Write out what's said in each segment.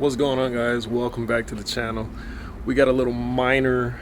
What's going on, guys? Welcome back to the channel. We got a little minor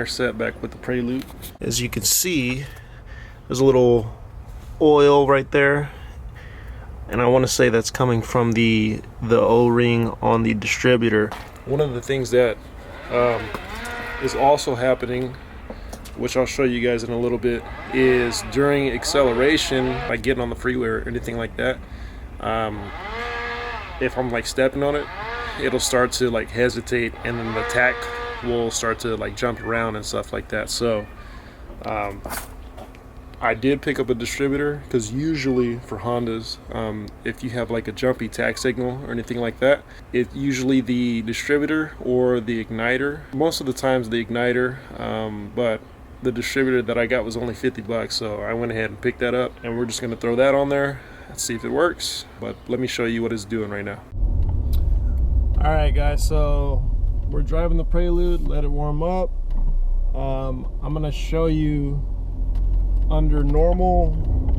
setback with the Prelude. As you can see, there's a little oil right there, and I want to say that's coming from the O-ring on the distributor. One of the things that is also happening, which I'll show you guys in a little bit, is during acceleration, like getting on the freeway or anything like that, if I'm like stepping on it, it'll start to like hesitate, and then the tach will start to like jump around and stuff like that. So I did pick up a distributor, because usually for Hondas, if you have like a jumpy tach signal or anything like that, it's usually the distributor or the igniter. Most of the times the igniter, but the distributor that I got was only 50 bucks, so I went ahead and picked that up, and we're just going to throw that on there and see if it works. But let me show you what it's doing right now. Alright guys, so we're driving the Prelude, let it warm up. I'm going to show you under normal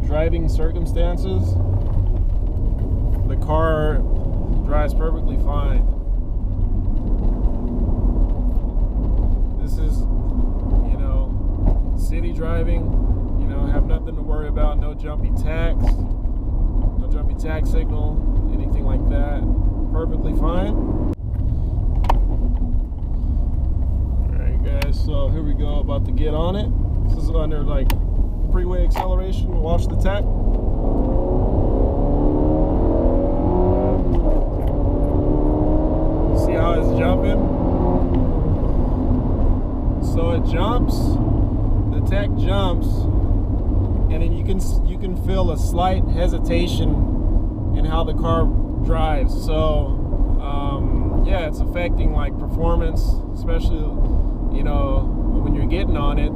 driving circumstances, the car drives perfectly fine. This is, city driving, have nothing to worry about, no jumpy tachs, no jumpy tach signal, anything like that. Perfectly fine. Alright guys, so here we go, about to get on it. This is under like freeway acceleration. Watch the tach. See how it's jumping? So it jumps, the tach jumps, and then you can feel a slight hesitation in how the car drives. So yeah, it's affecting like performance, especially when you're getting on it.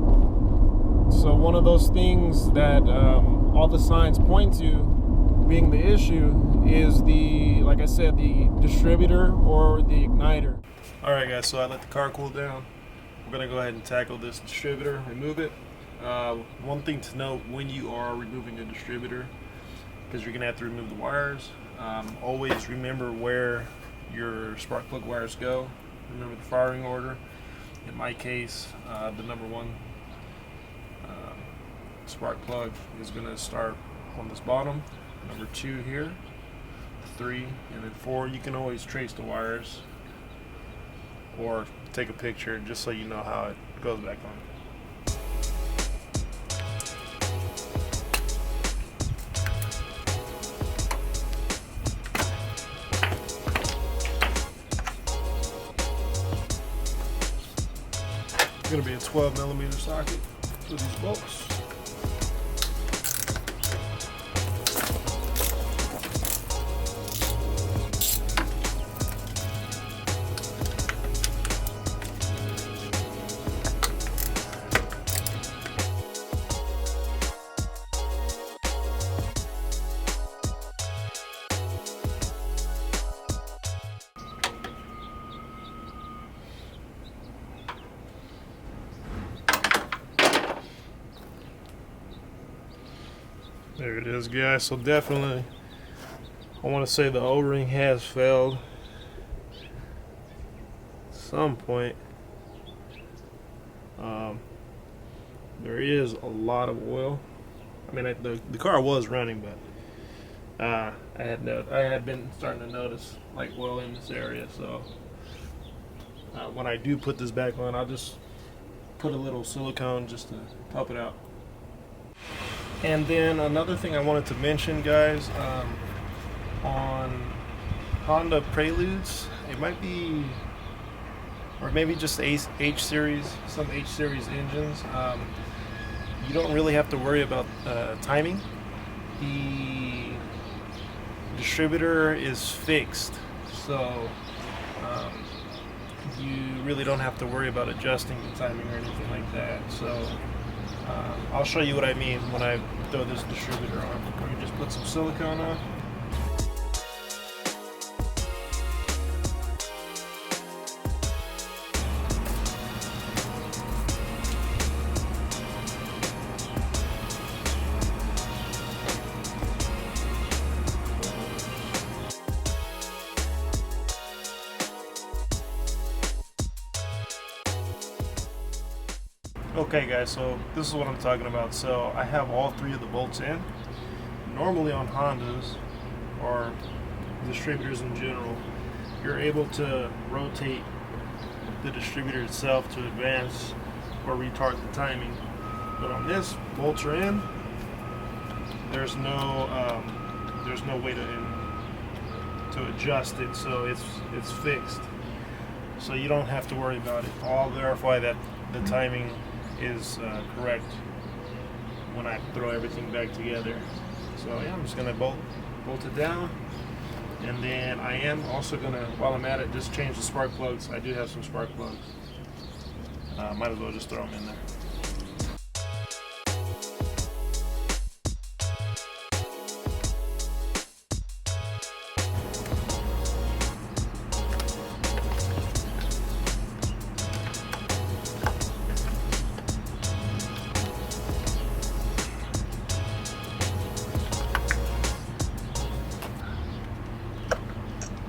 So one of those things that all the signs point to being the issue is like I said, the distributor or the igniter. All right guys, so I let the car cool down. We're gonna go ahead and tackle this distributor, remove it. One thing to note when you are removing a distributor, because you're gonna have to remove the wires, always remember where your spark plug wires go. Remember the firing order. In my case, the number one spark plug is going to start on this bottom, number 2 here, 3, and then 4. You can always trace the wires or take a picture just so you know how it goes back on. It's going to be a 12mm socket with these bolts. There it is, guys. So definitely, I want to say the O-ring has failed at some point. There is a lot of oil. I mean, the car was running, but I had been starting to notice like oil in this area. So when I do put this back on, I'll just put a little silicone just to help it out. And then another thing I wanted to mention, guys, on Honda Preludes, it might be, or maybe just H-Series, some H-Series engines, you don't really have to worry about timing. The distributor is fixed, so you really don't have to worry about adjusting the timing or anything like that. So I'll show you what I mean when I throw this distributor on. You just put some silicone on. Okay guys, so this is what I'm talking about. So I have all three of the bolts in. Normally on Hondas or distributors in general, you're able to rotate the distributor itself to advance or retard the timing. But on this, bolts are in. There's no way to adjust it, so it's fixed. So you don't have to worry about it. I'll verify that the timing is correct when I throw everything back together. So yeah, I'm just gonna bolt it down, and then I am also gonna, while I'm at it, just change the spark plugs. I do have some spark plugs. Might as well just throw them in there.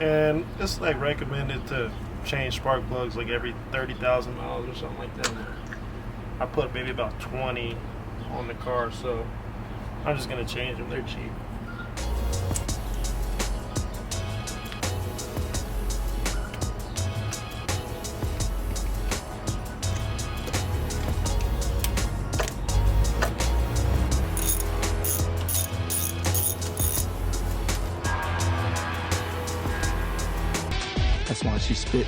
And it's like recommended to change spark plugs like every 30,000 miles or something like that. I put maybe about 20 on the car, so I'm just gonna change them. They're cheap. That's why she spit.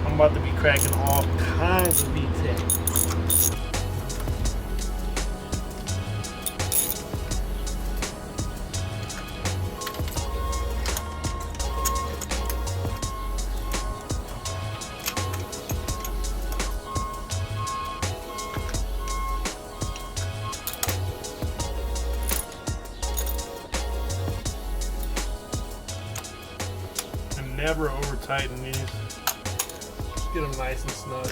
I'm about to be cracking all kinds of VTEC. Never over tighten these. Just get them nice and snug.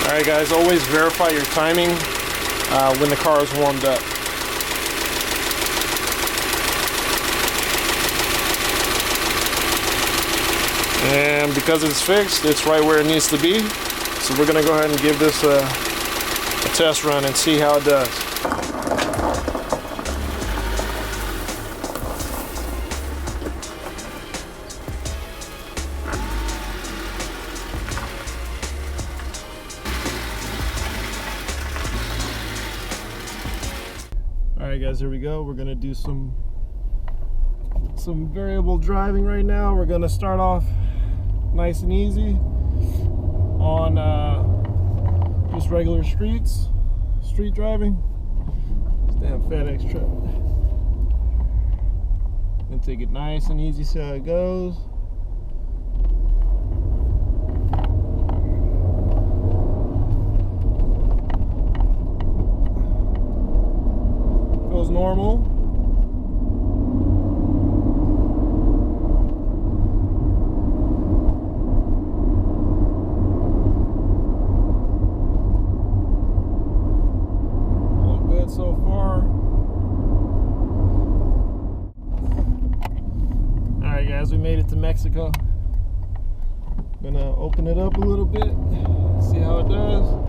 Alright guys, always verify your timing when the car is warmed up. And because it's fixed, it's right where it needs to be. So we're going to go ahead and give this a test run and see how it does. Alright guys, here we go. We're gonna do some variable driving right now. We're gonna start off nice and easy on just regular street driving. This damn FedEx truck. Gonna take it nice and easy, see how it goes. Goes normal. All good so far. Alright guys, we made it to Mexico. Gonna open it up a little bit, see how it does.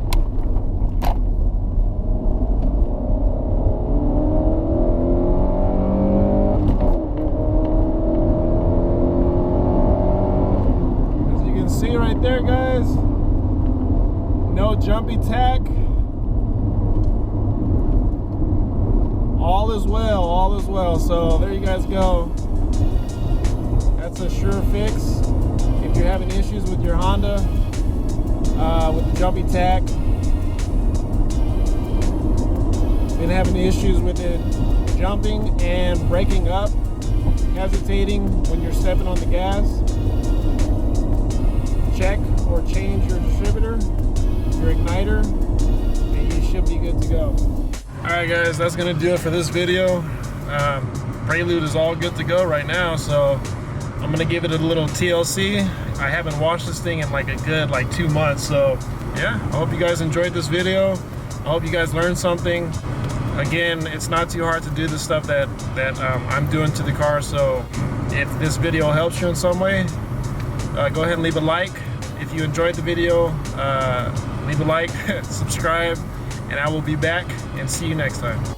See right there guys, no jumpy tach, all is well, so there you guys go. That's a sure fix if you're having issues with your Honda with the jumpy tach. Been having issues with it jumping and breaking up, hesitating when you're stepping on the gas, check or change your distributor, your igniter, and you should be good to go. Alright guys, that's going to do it for this video. Prelude is all good to go right now, so I'm going to give it a little TLC. I haven't washed this thing in like a good 2 months, so yeah, I hope you guys enjoyed this video. I hope you guys learned something. Again, it's not too hard to do the stuff that I'm doing to the car, so if this video helps you in some way, go ahead and leave a like. If you enjoyed the video, leave a like, subscribe, and I will be back and see you next time.